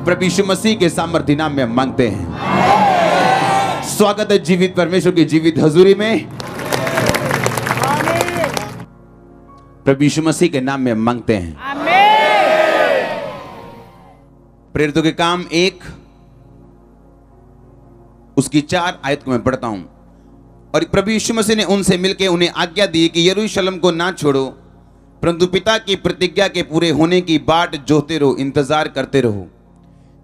प्रभु यीशु मसीह के सामर्थ्य नाम में हम मांगते हैं। स्वागत है जीवित परमेश्वर की जीवित हजूरी में। प्रभु यीशु मसीह के नाम में हम मांगते हैं। प्रेरितों के काम 1 उसकी 4 आयत को मैं पढ़ता हूं। और प्रभु यीशु मसीह ने उनसे मिलकर उन्हें आज्ञा दी कि यरूशलेम को ना छोड़ो, परंतु पिता की प्रतिज्ञा के पूरे होने की बाट जोहते रहो, इंतजार करते रहो,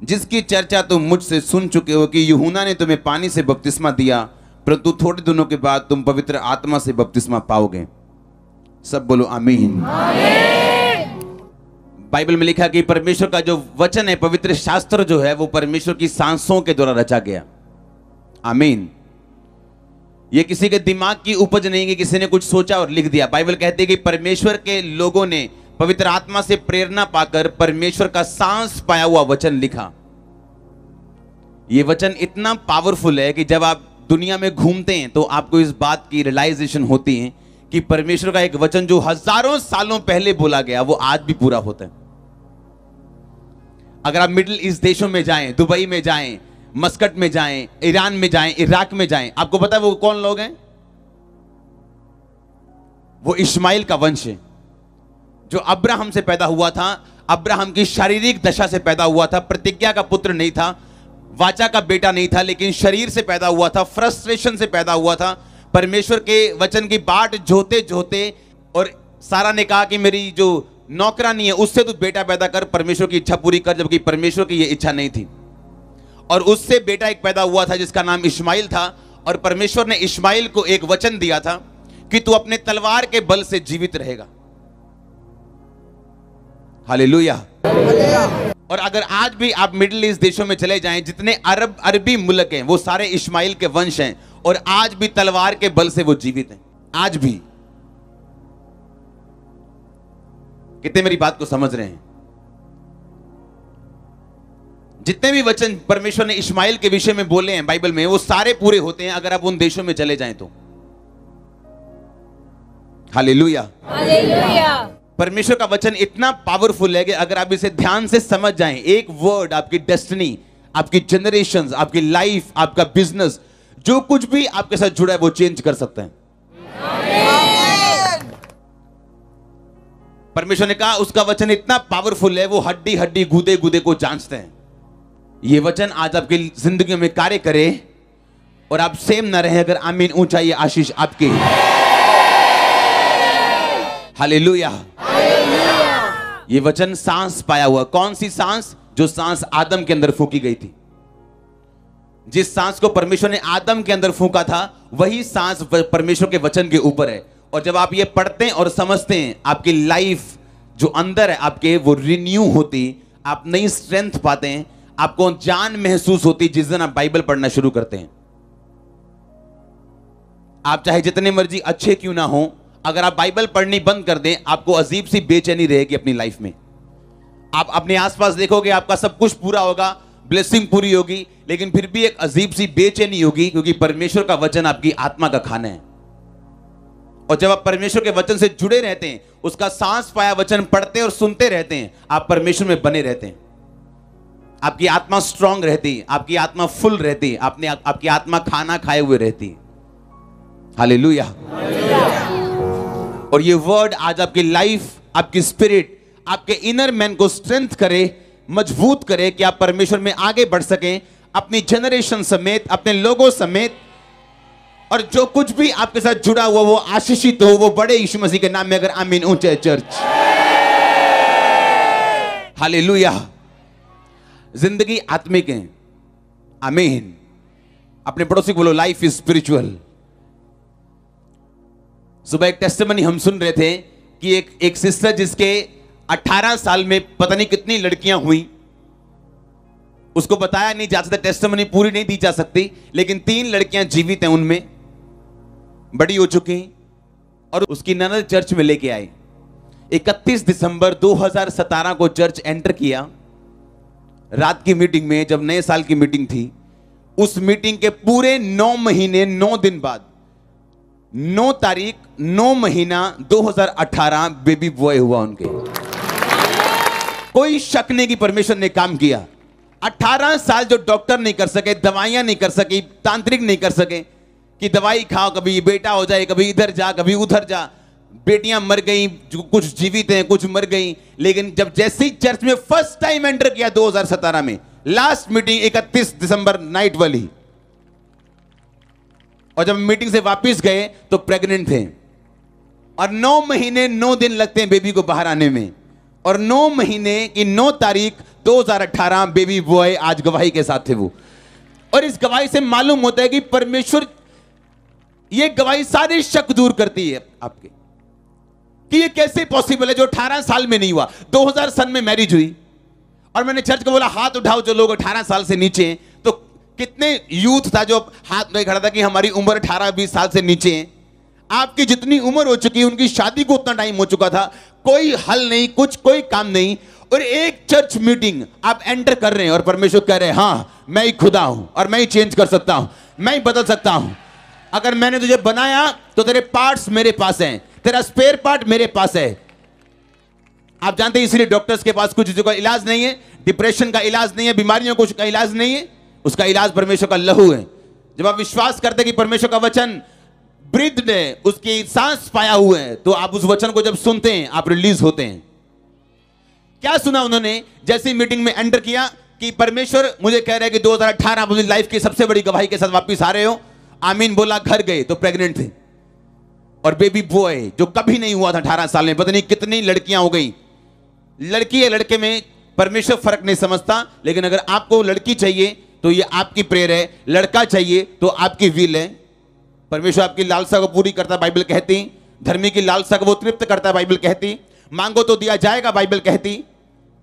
जिसकी चर्चा तुम मुझसे सुन चुके हो कि यूहन्ना ने तुम्हें पानी से बपतिस्मा दिया, परंतु थोड़े दिनों के बाद तुम पवित्र आत्मा से बपतिस्मा पाओगे। सब बोलो आमीन। बाइबल में लिखा कि परमेश्वर का जो वचन है, पवित्र शास्त्र जो है, वो परमेश्वर की सांसों के द्वारा रचा गया। आमीन। ये किसी के दिमाग की उपज नहीं कि किसी ने कुछ सोचा और लिख दिया। बाइबल कहती है कि परमेश्वर के लोगों ने पवित्र आत्मा से प्रेरणा पाकर परमेश्वर का सांस पाया हुआ वचन लिखा। ये वचन इतना पावरफुल है कि जब आप दुनिया में घूमते हैं तो आपको इस बात की रियलाइजेशन होती है कि परमेश्वर का एक वचन जो हजारों सालों पहले बोला गया वो आज भी पूरा होता है। अगर आप मिडिल ईस्ट देशों में जाएं, दुबई में जाएं, मस्कट में जाएं, ईरान में जाएं, इराक में जाएं, आपको पता है वो कौन लोग हैं? वो इस्माइल का वंश है जो अब्राहम से पैदा हुआ था। अब्राहम की शारीरिक दशा से पैदा हुआ था, प्रतिज्ञा का पुत्र नहीं था, वाचा का बेटा नहीं था, लेकिन शरीर से पैदा हुआ था, फ्रस्ट्रेशन से पैदा हुआ था। परमेश्वर के वचन की बाट जोते जोते, और सारा ने कहा कि मेरी जो नौकरानी है उससे तू बेटा पैदा कर, परमेश्वर की इच्छा पूरी कर, जबकि परमेश्वर की यह इच्छा नहीं थी। और उससे बेटा एक पैदा हुआ था जिसका नाम इस्माइल था। और परमेश्वर ने इस्माइल को एक वचन दिया था कि तू अपने तलवार के बल से जीवित रहेगा। हालेलुया। और अगर आज भी आप मिडिल ईस्ट देशों में चले जाएं, जितने अरबी मुल्क हैं वो सारे इस्माइल के वंश हैं, और आज भी तलवार के बल से वो जीवित हैं। आज भी। कितने मेरी बात को समझ रहे हैं? जितने भी वचन परमेश्वर ने इस्माइल के विषय में बोले हैं बाइबल में, वो सारे पूरे होते हैं अगर आप उन देशों में चले जाएं तो। हालेलुया। हालेलुया। परमेश्वर का वचन इतना पावरफुल है कि अगर आप इसे ध्यान से समझ जाएं, एक वर्ड आपकी डेस्टिनी, आपकी जनरेशंस, आपकी लाइफ, आपका बिजनेस, जो कुछ भी आपके साथ जुड़ा है वो चेंज कर सकते हैं। परमेश्वर ने कहा उसका वचन इतना पावरफुल है, वो हड्डी हड्डी गूदे गूदे को जांचते हैं। ये वचन आज आपकी जिंदगी में कार्य करे और आप सेम ना रहे। अगर आमीन ऊंचाई आशीष आपकी। हालेलुया। ये वचन सांस पाया हुआ। कौन सी सांस? जो सांस आदम के अंदर फूकी गई थी। जिस सांस को परमेश्वर ने आदम के अंदर फूका था, वही सांस परमेश्वर के वचन के ऊपर है। और जब आप ये पढ़ते हैं और समझते हैं, आपकी लाइफ जो अंदर है आपके, वो रिन्यू होती, आप नई स्ट्रेंथ पाते हैं, आपको जान महसूस होती जिस दिन आप बाइबल पढ़ना शुरू करते हैं। आप चाहे जितने मर्जी अच्छे क्यों ना हो, अगर आप बाइबल पढ़नी बंद कर दें, आपको अजीब सी बेचैनी रहेगी अपनी लाइफ में। आप अपने आसपास देखोगे, आपका सब कुछ पूरा होगा, ब्लेसिंग पूरी होगी, लेकिन फिर भी एक अजीब सी बेचैनी होगी, क्योंकि परमेश्वर का वचन आपकी आत्मा का खाना है। और जब आप परमेश्वर के वचन से जुड़े रहते हैं, उसका सांस पाया वचन पढ़ते और सुनते रहते हैं, आप परमेश्वर में बने रहते हैं। आपकी आत्मा स्ट्रांग रहती है, आपकी आत्मा फुल रहती है, आपकी आत्मा खाना खाए हुए रहती है। हालेलुया। और ये वर्ड आज आपकी लाइफ, आपकी स्पिरिट, आपके इनर मैन को स्ट्रेंथ करे, मजबूत करे कि आप परमेश्वर में आगे बढ़ सकें, अपनी जनरेशन समेत, अपने लोगों समेत। और जो कुछ भी आपके साथ जुड़ा हुआ वो आशीषित हो, वो बड़े यीशु मसीह के नाम में। अगर आमीन ऊंचे चर्च। हालेलुया। जिंदगी आत्मिक है। आमीन। अपने पड़ोसी को बोलो लाइफ इज स्पिरिचुअल। सुबह एक टेस्टिमनी हम सुन रहे थे कि एक सिस्टर जिसके 18 साल में पता नहीं कितनी लड़कियां हुई, उसको बताया नहीं जा सकता, टेस्टिमनी पूरी नहीं दी जा सकती, लेकिन 3 लड़कियां जीवित हैं, उनमें बड़ी हो चुकी, और उसकी ननद चर्च में लेके आई। 31 दिसंबर 2017 को चर्च एंटर किया, रात की मीटिंग में, जब नए साल की मीटिंग थी। उस मीटिंग के पूरे 9 महीने 9 दिन बाद 9 तारीख 9 महीना 2018 बेबी बॉय हुआ उनके। कोई शक नहीं कि परमेश्वर ने काम किया। 18 साल जो डॉक्टर नहीं कर सके, दवाइयां नहीं कर सकी, तांत्रिक नहीं कर सके कि दवाई खाओ, कभी बेटा हो जाए, कभी इधर जा, कभी उधर जा। बेटियां मर गई, कुछ जीवित हैं, कुछ मर गई। लेकिन जब जैसे ही चर्च में फर्स्ट टाइम एंटर किया 2017 में, लास्ट मीटिंग 31 दिसंबर नाइट वाली, और जब मीटिंग से वापस गए तो प्रेग्नेंट थे। और 9 महीने 9 दिन लगते हैं बेबी को बाहर आने में, और 9 महीने की 9 तारीख 2018 बेबी बॉय आज गवाही के साथ थे वो। और इस गवाही से मालूम होता है कि परमेश्वर, ये गवाही सारे शक दूर करती है आपके कि ये कैसे पॉसिबल है जो 18 साल में नहीं हुआ। 2000 सन में मैरिज हुई, और मैंने चर्च को बोला हाथ उठाओ जो लोग 18 साल से नीचे हैं। तो कितने यूथ था जो हाथ नहीं खड़ा था कि हमारी उम्र 18-20 साल से नीचे है। आपकी जितनी उम्र हो चुकी है, उनकी शादी को उतना टाइम हो चुका था, कोई हल नहीं, कुछ कोई काम नहीं। और एक चर्च मीटिंग आप एंटर कर रहे हैं और परमेश्वर कह रहे हैं हाँ मैं ही खुदा हूं और मैं ही चेंज कर सकता हूं, मैं ही बदल सकता हूं। अगर मैंने तुझे बनाया तो तेरे पार्ट्स मेरे पास हैं, तेरा स्पेयर पार्ट मेरे पास है। आप जानते हैं इसलिए डॉक्टर्स के पास कुछ चीजों का इलाज नहीं है, डिप्रेशन का इलाज नहीं है, बीमारियों को का इलाज नहीं है, उसका इलाज परमेश्वर का लहू है। जब आप विश्वास करते हैं कि परमेश्वर का वचन ब्रीथ है, उसकी सांस पाया हुआ है, तो आप उस वचन को जब सुनते हैं आप रिलीज होते हैं। क्या सुना उन्होंने जैसे मीटिंग में एंटर किया कि परमेश्वर मुझे कह रहे हैं कि 2018 आप अपनी लाइफ की सबसे बड़ी गवाही के साथ वापस आ रहे हो। आमीन बोला, घर गए तो प्रेग्नेंट थे, और बेबी बॉय जो कभी नहीं हुआ था 18 साल में। पता नहीं कितनी लड़कियां हो गई। लड़की या लड़के में परमेश्वर फर्क नहीं समझता, लेकिन अगर आपको लड़की चाहिए तो ये आपकी प्रेयर है, लड़का चाहिए तो आपकी विल है। परमेश्वर आपकी लालसा को पूरी करता है, बाइबल कहती। धर्मी की लालसा को वो तृप्त करता है, बाइबल कहती। मांगो तो दिया जाएगा, बाइबल कहती।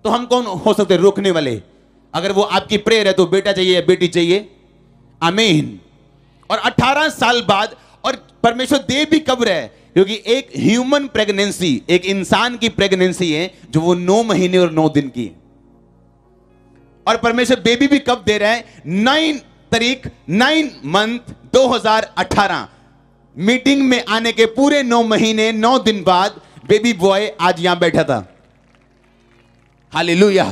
तो हम कौन हो सकते रोकने वाले? अगर वो आपकी प्रेयर है तो बेटा चाहिए या बेटी चाहिए। आमीन। और 18 साल बाद, और परमेश्वर दे भी कब रहे, क्योंकि एक ह्यूमन प्रेगनेंसी, एक इंसान की प्रेगनेंसी है जो वो 9 महीने और 9 दिन की है। और परमेश्वर बेबी भी कब दे रहा है? 9 तारीख 9 मंथ 2018 मीटिंग में आने के पूरे 9 महीने 9 दिन बाद बेबी बॉय आज यहां बैठा था। हालेलुया।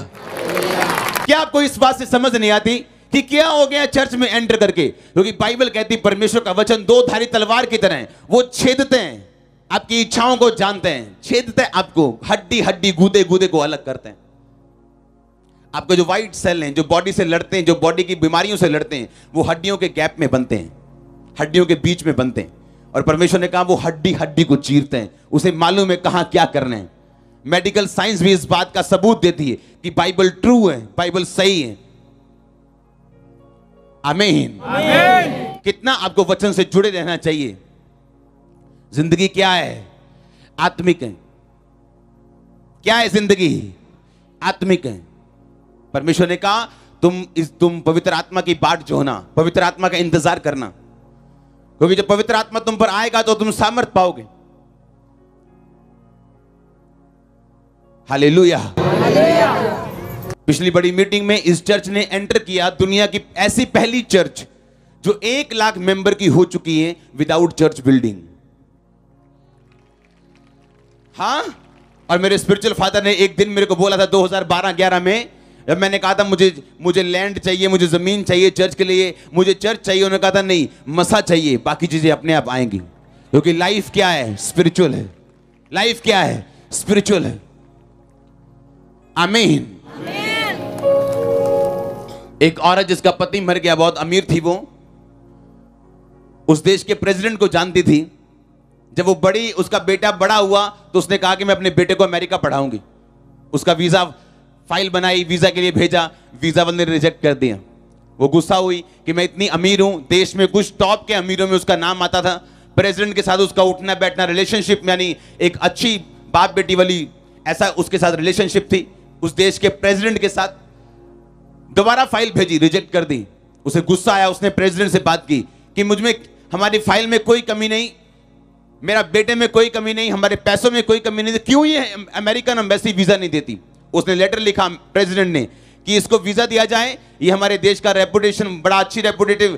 क्या आपको इस बात से समझ नहीं आती कि क्या हो गया चर्च में एंटर करके? क्योंकि बाइबल कहती परमेश्वर का वचन 2 धारी तलवार की तरह है, वो छेदते हैं, आपकी इच्छाओं को जानते हैं, छेदते हैं आपको, हड्डी हड्डी गूदे गूदे को अलग करते हैं। आपके जो व्हाइट सेल हैं, जो बॉडी से लड़ते हैं, जो बॉडी की बीमारियों से लड़ते हैं, वो हड्डियों के गैप में बनते हैं, हड्डियों के बीच में बनते हैं। और परमेश्वर ने कहा वो हड्डी हड्डी को चीरते हैं, उसे मालूम है कहां क्या करना है। मेडिकल साइंस भी इस बात का सबूत देती है कि बाइबल ट्रू है, बाइबल सही है। आमीन। कितना आपको वचन से जुड़े रहना चाहिए। जिंदगी क्या है? आत्मिक है। क्या है जिंदगी? आत्मिक है। परमेश्वर ने कहा तुम पवित्र आत्मा की बाट जोहना, पवित्र आत्मा का इंतजार करना, क्योंकि जब पवित्र आत्मा तुम पर आएगा तो तुम सामर्थ पाओगे। हालेलुया। पिछली बड़ी मीटिंग में इस चर्च ने एंटर किया, दुनिया की ऐसी पहली चर्च जो 1 लाख मेंबर की हो चुकी है विदाउट चर्च बिल्डिंग। हाँ, और मेरे स्पिरिचुअल फादर ने एक दिन मेरे को बोला था 2012-11 में, जब मैंने कहा था मुझे लैंड चाहिए, मुझे जमीन चाहिए चर्च के लिए, मुझे चर्च चाहिए, उन्होंने कहा था नहीं, मसा चाहिए, बाकी चीजें अपने आप आएंगी। क्योंकि लाइफ क्या है? स्पिरिचुअल है। लाइफ क्या है? स्पिरिचुअल है। आमीन। एक औरत जिसका पति मर गया, बहुत अमीर थी, वो उस देश के प्रेसिडेंट को जानती थी। जब वो बड़ी, उसका बेटा बड़ा हुआ तो उसने कहा कि मैं अपने बेटे को अमेरिका पढ़ाऊंगी। उसका वीजा फाइल बनाई, वीजा के लिए भेजा, वीजा वाले ने रिजेक्ट कर दिया। वो गुस्सा हुई कि मैं इतनी अमीर हूं, देश में कुछ टॉप के अमीरों में उसका नाम आता था, प्रेसिडेंट के साथ उसका उठना बैठना, रिलेशनशिप यानी एक अच्छी बाप बेटी वाली, ऐसा उसके साथ रिलेशनशिप थी उस देश के प्रेसिडेंट के साथ। दोबारा फाइल भेजी, रिजेक्ट कर दी। उसे गुस्सा आया, उसने प्रेसिडेंट से बात की कि मुझ में, हमारी फाइल में कोई कमी नहीं, मेरा बेटे में कोई कमी नहीं, हमारे पैसों में कोई कमी नहीं, क्यों ये अमेरिकन एम्बेसी वीजा नहीं देती? उसने लेटर लिखा प्रेसिडेंट ने कि इसको वीजा दिया जाए, ये हमारे देश का रेपुटेशन, बड़ा अच्छी रेपुटेटिव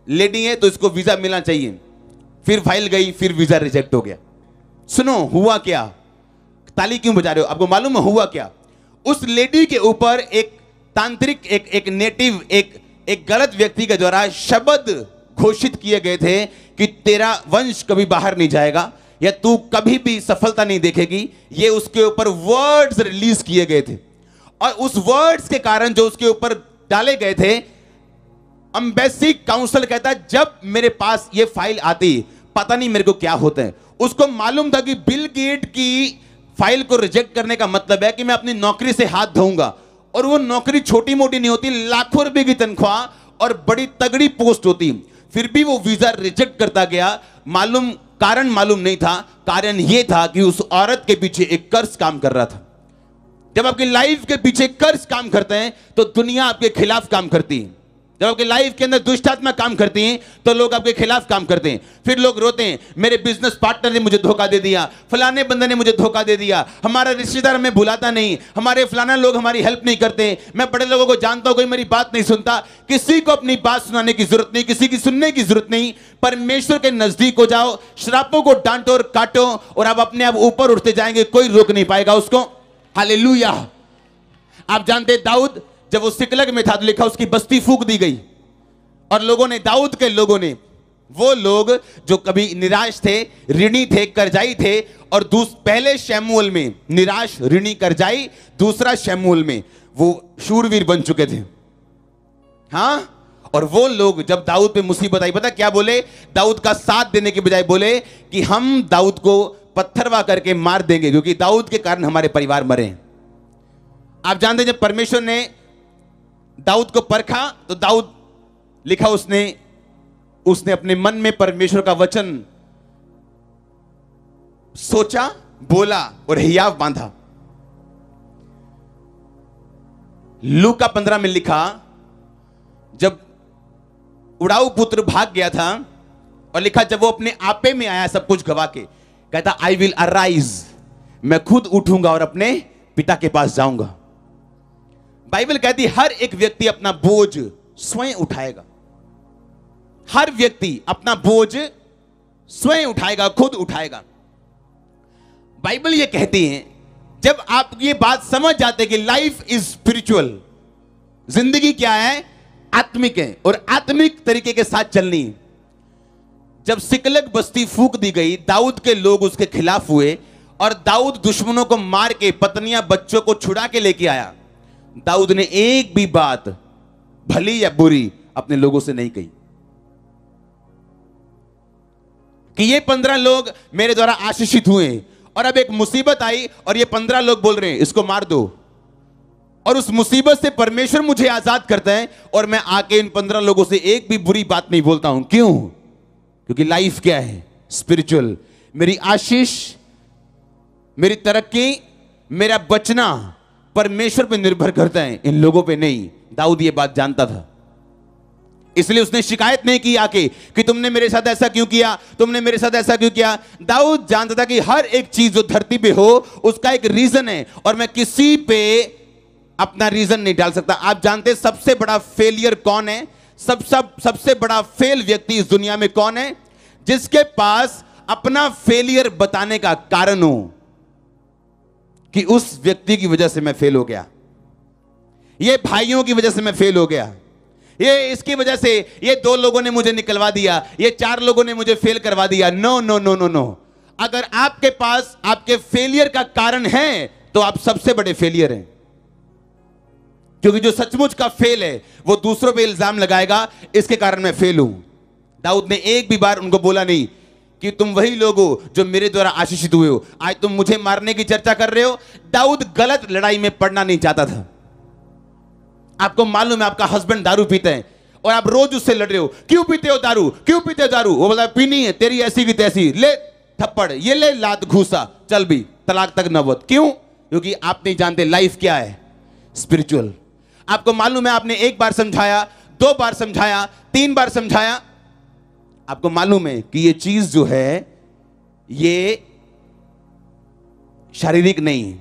लेडी है, तो इसको वीजा मिलना चाहिए। फिर फाइल गई, फिर वीजा रिजेक्ट हो गया। सुनो हुआ क्या? ताली क्यों बजा रहे हो? आपको मालूम है हुआ क्या? उस लेडी के ऊपर एक तांत्रिक एक नेटिव एक गलत व्यक्ति के द्वारा शब्द घोषित किए गए थे कि तेरा वंश कभी बाहर नहीं जाएगा या तू कभी भी सफलता नहीं देखेगी। ये उसके ऊपर वर्ड्स रिलीज किए गए थे और उस वर्ड्स के कारण जो उसके ऊपर डाले गए थे, एम्बेसी काउंसिल कहता है जब मेरे पास ये फाइल आती पता नहीं मेरे को क्या होता है। उसको मालूम था कि बिल गेट की फाइल को रिजेक्ट करने का मतलब है कि मैं अपनी नौकरी से हाथ धोऊंगा, और वो नौकरी छोटी मोटी नहीं होती, लाखों रुपए की तनख्वाह और बड़ी तगड़ी पोस्ट होती। फिर भी वो वीजा रिजेक्ट करता गया। कारण मालूम नहीं था। कारण यह था कि उस औरत के पीछे एक कर्ज काम कर रहा था। जब आपकी लाइफ के पीछे कर्ज काम करते हैं तो दुनिया आपके खिलाफ काम करती है। जब आपकी लाइफ के अंदर दुष्ट आत्मा काम करती हैं तो लोग आपके खिलाफ काम करते हैं। फिर लोग रोते हैं, मेरे बिजनेस पार्टनर ने मुझे धोखा दे दिया, फलाने बंदे ने मुझे धोखा दे दिया, हमारा रिश्तेदार हमें भुलाता नहीं, हमारे फलाना लोग हमारी हेल्प नहीं करते, मैं बड़े लोगों को जानता हूं कोई मेरी बात नहीं सुनता। किसी को अपनी बात सुनाने की जरूरत नहीं, किसी की सुनने की जरूरत नहीं। परमेश्वर के नजदीक हो जाओ, श्रापों को डांटो और काटो और आप अपने आप ऊपर उठते जाएंगे, कोई रोक नहीं पाएगा उसको। हालेलुया। आप जानते दाऊद जब वो सिकलग में था तो लिखा उसकी बस्ती फूंक दी गई, और लोगों ने, दाऊद के लोगों ने, वो लोग जो कभी निराश थे, ऋणी थे, कर्जाई थे, और पहले शमूएल में निराश, ऋणी, कर्जाई, दूसरा शमूएल में वो शूरवीर बन चुके थे। हां, और वो लोग जब दाऊद पे मुसीबत आई, पता क्या बोले? दाऊद का साथ देने के बजाय बोले कि हम दाऊद को पत्थरवा करके मार देंगे क्योंकि दाऊद के कारण हमारे परिवार मरे। आप जानते हैं जब परमेश्वर ने दाऊद को परखा तो दाऊद, लिखा उसने अपने मन में परमेश्वर का वचन सोचा, बोला और हियाव बांधा। लूका 15 में लिखा जब उड़ाऊ पुत्र भाग गया था, और लिखा जब वो अपने आपे में आया सब कुछ गवा के, कहता आई विल अराइज, मैं खुद उठूंगा और अपने पिता के पास जाऊंगा। बाइबल कहती हर एक व्यक्ति अपना बोझ स्वयं उठाएगा। हर व्यक्ति अपना बोझ स्वयं उठाएगा, खुद उठाएगा। बाइबल ये कहती है जब आप ये बात समझ जाते हैं कि लाइफ इज स्पिरिचुअल, जिंदगी क्या है? आत्मिक है, और आत्मिक तरीके के साथ चलनी है। जब सिकलग बस्ती फूंक दी गई, दाऊद के लोग उसके खिलाफ हुए और दाऊद दुश्मनों को मार के, पत्नियां बच्चों को छुड़ा के लेके आया। दाऊद ने एक भी बात भली या बुरी अपने लोगों से नहीं कही कि ये 15 लोग मेरे द्वारा आशीषित हुए, और अब एक मुसीबत आई और ये 15 लोग बोल रहे हैं इसको मार दो, और उस मुसीबत से परमेश्वर मुझे आजाद करता है और मैं आके इन 15 लोगों से एक भी बुरी बात नहीं बोलता हूं। क्यों? क्योंकि लाइफ क्या है? स्पिरिचुअल। मेरी आशीष, मेरी तरक्की, मेरा बचना परमेश्वर पे निर्भर करता है, इन लोगों पे नहीं। दाऊद ये बात जानता था, इसलिए उसने शिकायत नहीं की आके कि तुमने मेरे साथ ऐसा क्यों किया, तुमने मेरे साथ ऐसा क्यों किया। दाऊद जानता था कि हर एक चीज जो धरती पे हो उसका एक रीजन है, और मैं किसी पे अपना रीजन नहीं डाल सकता। आप जानते हैं सबसे बड़ा फेलियर कौन है? सबसे बड़ा फेल व्यक्ति इस दुनिया में कौन है? जिसके पास अपना फेलियर बताने का कारण हो कि उस व्यक्ति की वजह से मैं फेल हो गया, ये भाइयों की वजह से मैं फेल हो गया, ये इसकी वजह से ये 2 लोगों ने मुझे निकलवा दिया, ये 4 लोगों ने मुझे फेल करवा दिया। No no no no no. अगर आपके पास आपके फेलियर का कारण है तो आप सबसे बड़े फेलियर हैं, क्योंकि जो सचमुच का फेल है वो दूसरों पे इल्जाम लगाएगा, इसके कारण मैं फेल हूं। दाऊद ने एक भी बार उनको बोला नहीं कि तुम वही लोग हो जो मेरे द्वारा आशीषित हुए हो, आज तुम मुझे मारने की चर्चा कर रहे हो। दाऊद गलत लड़ाई में पड़ना नहीं चाहता था। आपको मालूम है आपका हस्बैंड दारू पीता है और आप रोज उससे लड़ रहे हो, क्यों पीते हो दारू, क्यों पीते हो दारू? वो बोला पीनी है, तेरी ऐसी की तैसी, ले थप्पड़, ये ले लात घूसा, चल भी तलाक तक नौबत। क्यों? क्योंकि आप नहीं जानते लाइफ क्या है, स्पिरिचुअल। आपको मालूम है आपने 1 बार समझाया, 2 बार समझाया, 3 बार समझाया, आपको मालूम है कि ये चीज जो है ये शारीरिक नहीं,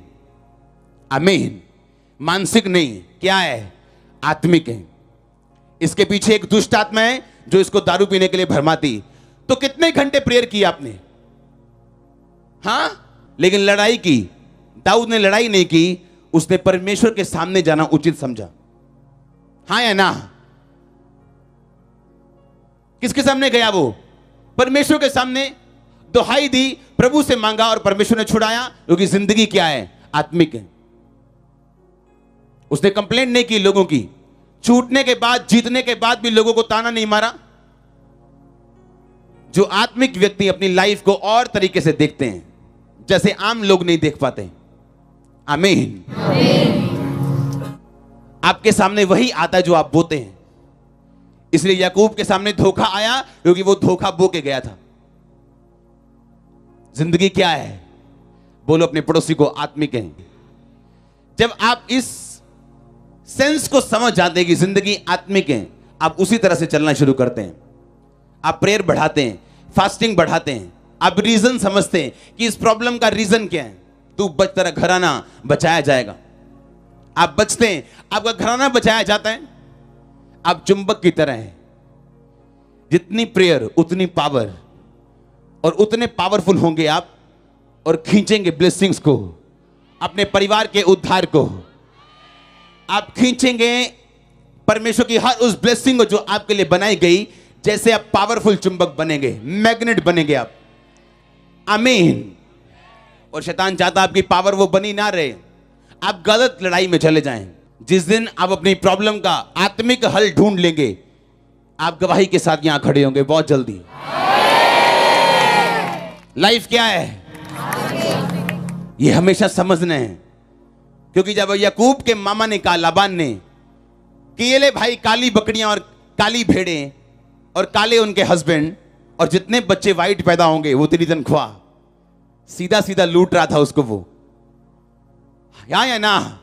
आमीन, मानसिक नहीं, क्या है? आत्मिक है। इसके पीछे एक दुष्ट आत्मा है जो इसको दारू पीने के लिए भरमाती। तो कितने घंटे प्रेयर की आपने? हां, लेकिन लड़ाई की। दाऊद ने लड़ाई नहीं की, उसने परमेश्वर के सामने जाना उचित समझा। हाँ या ना? किसके सामने गया वो? परमेश्वर के सामने दुहाई दी, प्रभु से मांगा और परमेश्वर ने छुड़ाया, क्योंकि जिंदगी क्या है? आत्मिक है। उसने कंप्लेंट नहीं की लोगों की, छूटने के बाद, जीतने के बाद भी लोगों को ताना नहीं मारा। जो आत्मिक व्यक्ति अपनी लाइफ को और तरीके से देखते हैं, जैसे आम लोग नहीं देख पाते। आमीन। आपके सामने वही आता है जो आप बोते हैं। इसलिए याकूब के सामने धोखा आया, क्योंकि वो धोखा बो के गया था। जिंदगी क्या है? बोलो अपने पड़ोसी को, आत्मिक है। जब आप इस सेंस को समझ जाते हैं कि जिंदगी आत्मिक है, आप उसी तरह से चलना शुरू करते हैं। आप प्रेयर बढ़ाते हैं, फास्टिंग बढ़ाते हैं, आप रीजन समझते हैं कि इस प्रॉब्लम का रीजन क्या है। तू बच, तेरा घराना बचाया जाएगा। आप बचते हैं, आपका घराना बचाया जाता है। आप चुंबक की तरह हैं, जितनी प्रेयर उतनी पावर, और उतने पावरफुल होंगे आप, और खींचेंगे ब्लेसिंग्स को, अपने परिवार के उद्धार को। आप खींचेंगे परमेश्वर की हर उस ब्लेसिंग को जो आपके लिए बनाई गई। जैसे आप पावरफुल चुंबक बनेंगे, मैग्नेट बनेंगे आप। आमीन। और शैतान चाहता आपकी पावर वो बनी ना रहे, आप गलत लड़ाई में चले जाएं। जिस दिन आप अपनी प्रॉब्लम का आत्मिक हल ढूंढ लेंगे, आप गवाही के साथ यहां खड़े होंगे बहुत जल्दी। लाइफ क्या है? ये हमेशा समझना है। क्योंकि जब याकूब के मामा ने कहा, लाबान ने, कि ये ले भाई काली बकरियां और काली भेड़ें और काले उनके हस्बैंड, और जितने बच्चे वाइट पैदा होंगे वो तेरी तनख्वाह। सीधा सीधा लूट रहा था उसको वो, या ना?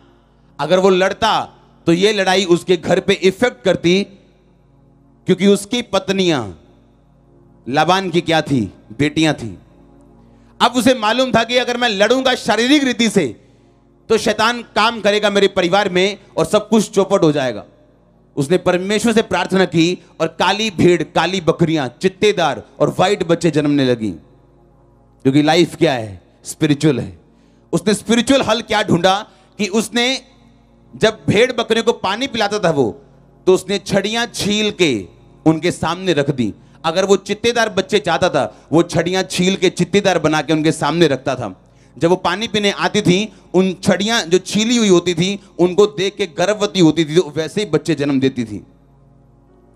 अगर वो लड़ता तो ये लड़ाई उसके घर पे इफेक्ट करती, क्योंकि उसकी पत्नियां लाबान की क्या थी? बेटियां थी। अब उसे मालूम था कि अगर मैं लड़ूंगा शारीरिक रीति से तो शैतान काम करेगा मेरे परिवार में और सब कुछ चौपट हो जाएगा। उसने परमेश्वर से प्रार्थना की और काली भेड़, काली बकरियां, चित्तेदार और व्हाइट बच्चे जन्मने लगी। क्योंकि लाइफ क्या है? स्पिरिचुअल है। उसने स्पिरिचुअल हल क्या ढूंढा कि उसने जब भेड़ बकरियों को पानी पिलाता था वो, तो उसने छड़ियां छील के उनके सामने रख दी। अगर वो चित्तेदार बच्चे चाहता था, वो छड़ियां छील के चित्तेदार बना के उनके सामने रखता था। जब वो पानी पीने आती थी, उन छड़ियां जो छीली हुई होती थी उनको देख के गर्भवती होती थी, तो वैसे ही बच्चे जन्म देती थी।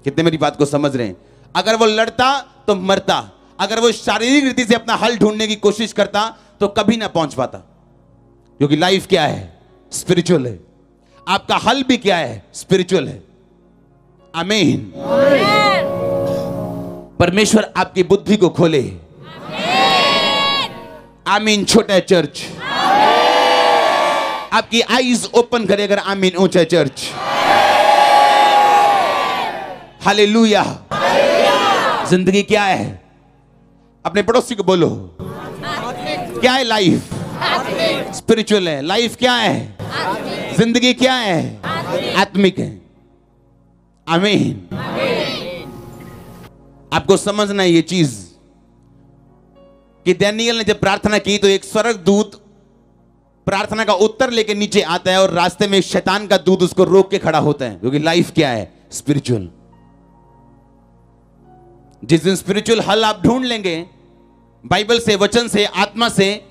कितने मेरी बात को समझ रहे हैं? अगर वो लड़ता तो मरता, अगर वो शारीरिक रीति से अपना हल ढूंढने की कोशिश करता तो कभी ना पहुंच पाता। क्योंकि लाइफ क्या है? स्पिरिचुअल है। आपका हल भी क्या है? स्पिरिचुअल है। आमीन। परमेश्वर आपकी बुद्धि को खोले। आमीन। छोटा चर्च आपकी आईज ओपन करे। अगर आमीन ऊंचा चर्च। हालेलुया। जिंदगी क्या है? अपने पड़ोसी को बोलो, क्या है लाइफ? स्पिरिचुअल है। लाइफ क्या है? जिंदगी क्या है? आत्मिक है। आमीन। आपको समझना है ये चीज कि दानियेल ने जब प्रार्थना की तो एक स्वर्गदूत प्रार्थना का उत्तर लेके नीचे आता है और रास्ते में शैतान का दूत उसको रोक के खड़ा होता है। क्योंकि लाइफ क्या है? स्पिरिचुअल। जिस दिन स्पिरिचुअल हल आप ढूंढ लेंगे बाइबल से, वचन से, आत्मा से,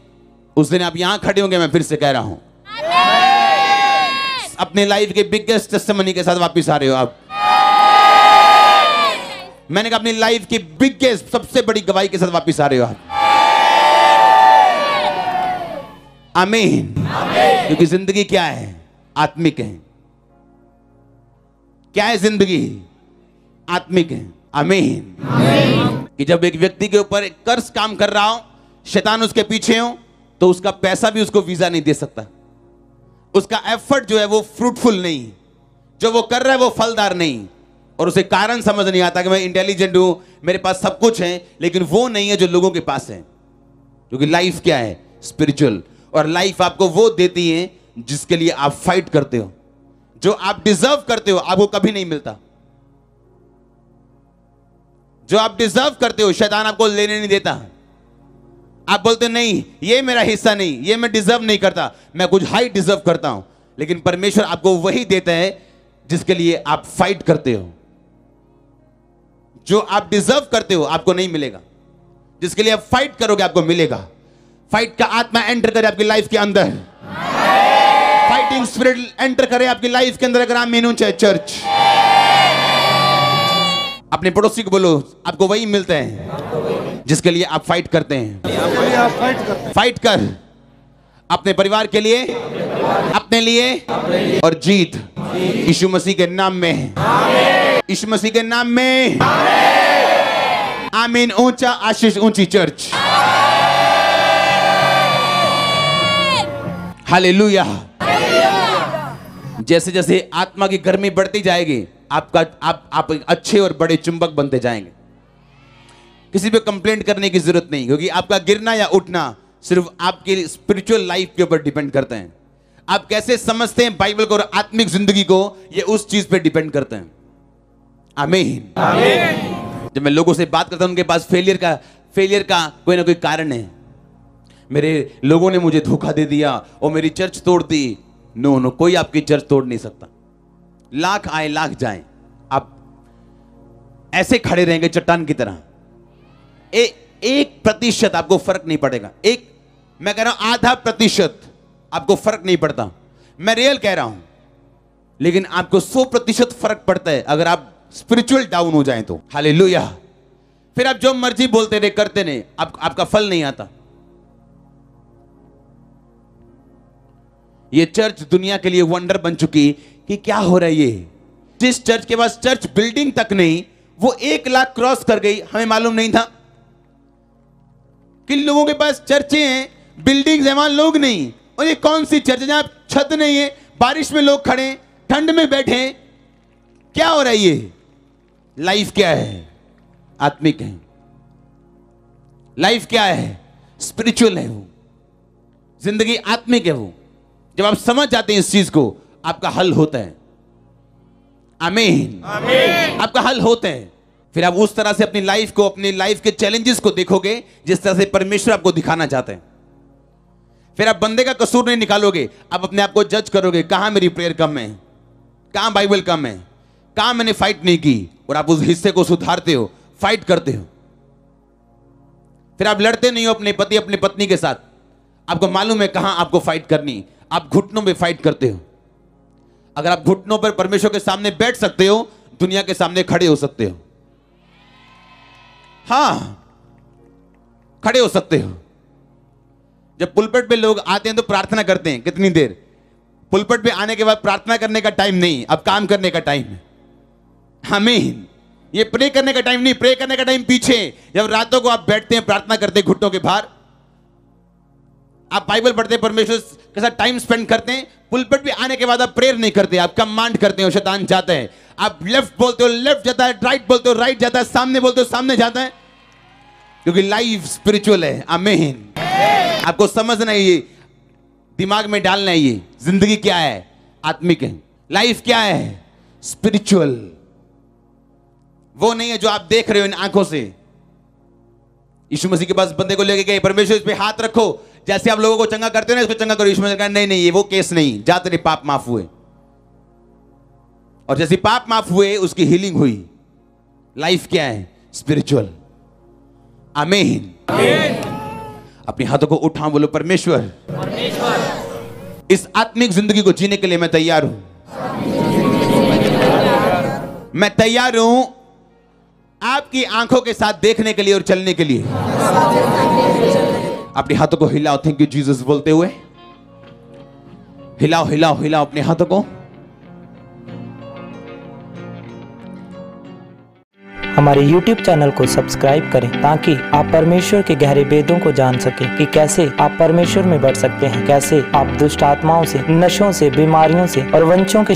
उस दिन आप यहां खड़े होंगे। मैं फिर से कह रहा हूं, अपने लाइफ के बिगेस्ट टेस्टिमनी के साथ वापस आ रहे हो आप। मैंने कहा अपनी लाइफ की बिगेस्ट, सबसे बड़ी गवाही के साथ वापस आ रहे हो आप। आमीन। क्योंकि जिंदगी क्या है? आत्मिक है। क्या है जिंदगी? आत्मिक है। आमीन। कि जब एक व्यक्ति के ऊपर एक कर्ज काम कर रहा हो, शैतान उसके पीछे हो, तो उसका पैसा भी उसको वीजा नहीं दे सकता। उसका एफर्ट जो है वो फ्रूटफुल नहीं, जो वो कर रहा है वो फलदार नहीं, और उसे कारण समझ नहीं आता कि मैं इंटेलिजेंट हूं, मेरे पास सब कुछ है, लेकिन वो नहीं है जो लोगों के पास है। क्योंकि लाइफ क्या है? स्पिरिचुअल। और लाइफ आपको वो देती है जिसके लिए आप फाइट करते हो। जो आप डिजर्व करते हो आपको कभी नहीं मिलता। जो आप डिजर्व करते हो शैतान आपको लेने नहीं देता। आप बोलते नहीं ये मेरा हिस्सा नहीं, ये मैं डिजर्व नहीं करता, मैं कुछ हाई डिजर्व करता हूं। लेकिन परमेश्वर आपको वही देता है जिसके लिए आप फाइट करते हो। जो आप डिजर्व करते हो आपको नहीं मिलेगा, जिसके लिए आप फाइट करोगे आपको मिलेगा। फाइट का आत्मा एंटर करे आपकी लाइफ के अंदर, फाइटिंग स्पिरिट एंटर करे आपकी लाइफ के अंदर। अगर आप मीनू चाहे चर्च, अपने पड़ोसी को बोलो आपको वही मिलता है जिसके लिए आप फाइट करते हैं। फाइट कर अपने परिवार के लिए, अपने लिए, और जीत यीशु मसीह के नाम में, यीशु मसीह के नाम में। आमीन। ऊंचा आशीष, ऊंची चर्च। हालेलुया। जैसे जैसे आत्मा की गर्मी बढ़ती जाएगी आप अच्छे और बड़े चुंबक बनते जाएंगे। किसी पे कंप्लेंट करने की जरूरत नहीं, क्योंकि आपका गिरना या उठना सिर्फ आपकी स्पिरिचुअल लाइफ के ऊपर डिपेंड करते हैं। आप कैसे समझते हैं बाइबल को और आत्मिक जिंदगी को, ये उस चीज पे डिपेंड करते हैं। आमीन। जब मैं लोगों से बात करता हूं उनके पास फेलियर का कोई ना कोई कारण है। मेरे लोगों ने मुझे धोखा दे दिया और मेरी चर्च तोड़ दी। नो, कोई आपकी चर्च तोड़ नहीं सकता। लाख आए लाख जाएं, आप ऐसे खड़े रहेंगे चट्टान की तरह। 1% आपको फर्क नहीं पड़ेगा। मैं कह रहा हूं 0.5% आपको फर्क नहीं पड़ता। मैं रियल कह रहा हूं, लेकिन आपको 100% फर्क पड़ता है अगर आप स्पिरिचुअल डाउन हो जाएं तो। हालेलुया। फिर आप जो मर्जी बोलते रहे, करते रहे, आपका फल नहीं आता। ये चर्च दुनिया के लिए वंडर बन चुकी कि क्या हो रहा है ये। जिस चर्च के पास चर्च बिल्डिंग तक नहीं, वो 1 लाख क्रॉस कर गई। हमें मालूम नहीं था। किन लोगों के पास चर्चे हैं, बिल्डिंग्स हैं, वहां लोग नहीं। और ये कौन सी चर्च है जहां छत नहीं है, बारिश में लोग खड़े, ठंड में बैठे। क्या हो रहा है ये? लाइफ क्या है? आत्मिक है। लाइफ क्या है? स्पिरिचुअल है। वो जिंदगी आत्मिक है। वो जब आप समझ जाते हैं इस चीज को, आपका हल होता है। आमीन। आपका हल होता है। फिर आप उस तरह से अपनी लाइफ को, अपनी लाइफ के चैलेंजेस को देखोगे जिस तरह से परमेश्वर आपको दिखाना चाहते हैं। फिर आप बंदे का कसूर नहीं निकालोगे, आप अपने आप को जज करोगे, कहां मेरी प्रेयर कम है, कहां बाइबल कम है, कहां मैंने फाइट नहीं की, और आप उस हिस्से को सुधारते हो, फाइट करते हो। फिर आप लड़ते नहीं हो अपने पति अपने पत्नी के साथ। आपको मालूम है कहां आपको फाइट करनी। आप घुटनों में फाइट करते हो। अगर आप घुटनों पर परमेश्वर के सामने बैठ सकते हो, दुनिया के सामने खड़े हो सकते हो। हां, खड़े हो सकते हो। जब पुलपट पे लोग आते हैं तो प्रार्थना करते हैं कितनी देर। पुलपट पे आने के बाद प्रार्थना करने का टाइम नहीं, अब काम करने का टाइम है। आमीन। ये प्रे करने का टाइम नहीं, प्रे करने का टाइम पीछे। जब रातों को आप बैठते हैं प्रार्थना करते हैं घुटनों के बाहर, आप बाइबल पढ़ते हैं, परमेश्वर के साथ टाइम स्पेंड करते हैं। पुलपट पे आने के बाद आप प्रेयर नहीं करते, आप कमांड करते हो, शैतान जाता है। आप लेफ्ट बोलते हो लेफ्ट जाता है, राइट बोलते हो राइट जाता है, सामने बोलते हो सामने जाता है, क्योंकि लाइफ स्पिरिचुअल है। आमीन। आपको समझना है, ये दिमाग में डालना है, ये जिंदगी क्या है? आत्मिक है। लाइफ क्या है? स्पिरिचुअल। वो नहीं है जो आप देख रहे हो इन आंखों से। यीशु मसीह के पास बंदे को लेके गए, परमेश्वर इस पे हाथ रखो, जैसे आप लोगों को चंगा करते हो ना, इस पे चंगा करो। यीशु मसीह कहा नहीं, ये वो केस नहीं, जा तेरे पाप माफ हुए। और जैसे पाप माफ हुए उसकी हीलिंग हुई। लाइफ क्या है? स्पिरिचुअल। आमीन। अपने हाथों को उठाओ, बोलो परमेश्वर, इस आत्मिक जिंदगी को जीने के लिए मैं तैयार हूं। मैं तैयार हूं आपकी आंखों के साथ देखने के लिए और चलने के लिए। अपने हाथों को हिलाओ, थैंक यू जीसस बोलते हुए। हिलाओ हिलाओ हिलाओ अपने हाथों को। हमारे YouTube चैनल को सब्सक्राइब करें ताकि आप परमेश्वर के गहरे वेदों को जान सकें कि कैसे आप परमेश्वर में बढ़ सकते हैं, कैसे आप दुष्ट आत्माओं से, नशों से, बीमारियों से और वंशों के